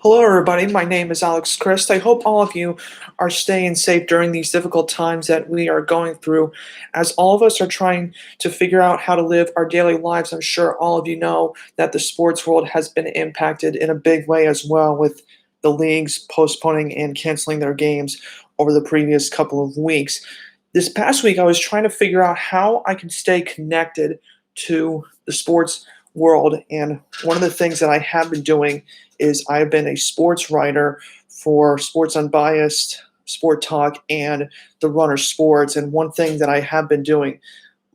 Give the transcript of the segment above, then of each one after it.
Hello, everybody. My name is Alex Christ. I hope all of you are staying safe during these difficult times that we are going through. As all of us are trying to figure out how to live our daily lives, I'm sure all of you know that the sports world has been impacted in a big way as well, with the leagues postponing and canceling their games over the previous couple of weeks. This past week, I was trying to figure out how I can stay connected to the sports world. And one of the things that I have been doing is I've been a sports writer for Sports Unbiased, Sport Talk, and the Runner Sports. And one thing that I have been doing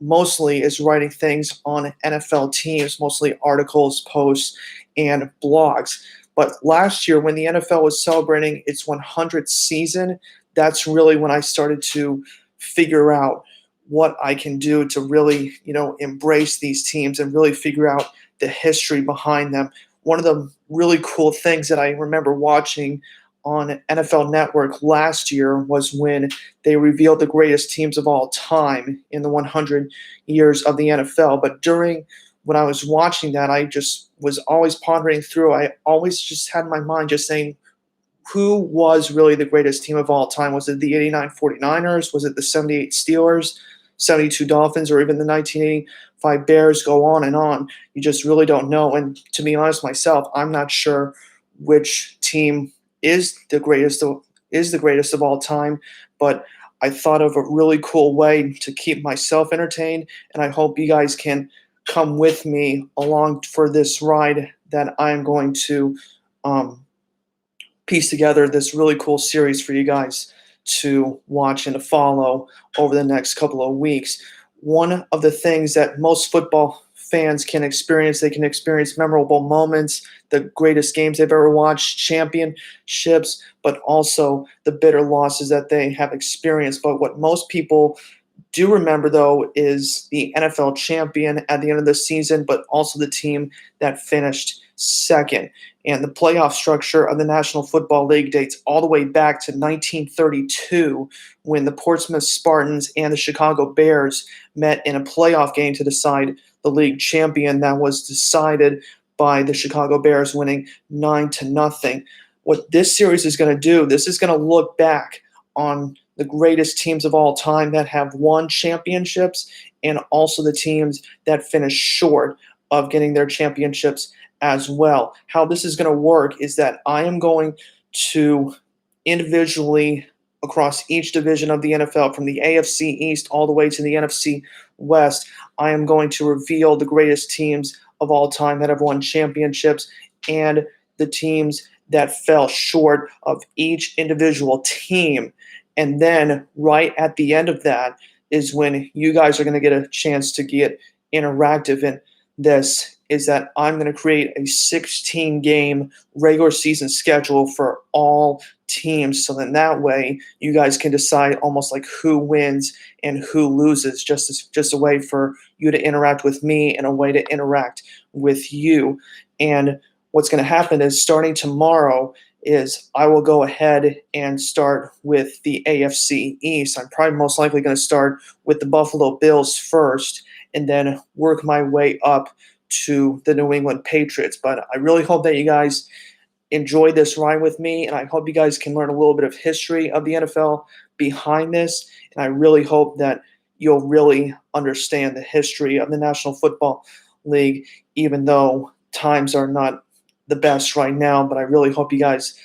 mostly is writing things on NFL teams, mostly articles, posts, and blogs. But last year, when the NFL was celebrating its 100th season, that's really when I started to figure out what I can do to really, embrace these teams and really figure out the history behind them. One of the really cool things that I remember watching on NFL Network last year was when they revealed the greatest teams of all time in the 100 years of the NFL. But during when I was watching that, I just was always pondering through. I always just had in my mind just saying, who was really the greatest team of all time? Was it the 89 49ers? Was it the 78 Steelers, 72 Dolphins, or even the 1985 Bears? Go on and on. You just really don't know. And to be honest myself, I'm not sure which team is the greatest of all time, but I thought of a really cool way to keep myself entertained, and I hope you guys can come with me along for this ride that I'm going to um, piece together this really cool series for you guys to watch and to follow over the next couple of weeks. One of the things that most football fans can experience, they can experience memorable moments, the greatest games they've ever watched, championships, but also the bitter losses that they have experienced. But what most people do remember, though, is the NFL champion at the end of the season, but also the team that finished second. And the playoff structure of the National Football League dates all the way back to 1932 when the Portsmouth Spartans and the Chicago Bears met in a playoff game to decide the league champion that was decided by the Chicago Bears winning 9-0. What this series is going to do, this is going to look back on the greatest teams of all time that have won championships and also the teams that finish short of getting their championships as well. How this is going to work is that I am going to individually across each division of the NFL, from the AFC East all the way to the NFC West, I am going to reveal the greatest teams of all time that have won championships and the teams that fell short of each individual team. And then right at the end of that is when you guys are going to get a chance to get interactive in this, is that I'm going to create a 16-game regular season schedule for all teams. So then that way you guys can decide almost like who wins and who loses, just a way for you to interact with me and a way to interact with you. And what's going to happen is starting tomorrow is I will go ahead and start with the AFC East. I'm probably most likely going to start with the Buffalo Bills first and then work my way up to the New England Patriots. But I really hope that you guys enjoy this ride with me, and I hope you guys can learn a little bit of history of the NFL behind this. And I really hope that you'll really understand the history of the National Football League, even though times are not the best right now. But I really hope you guys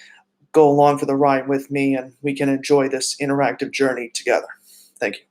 go along for the ride with me and we can enjoy this interactive journey together. Thank you.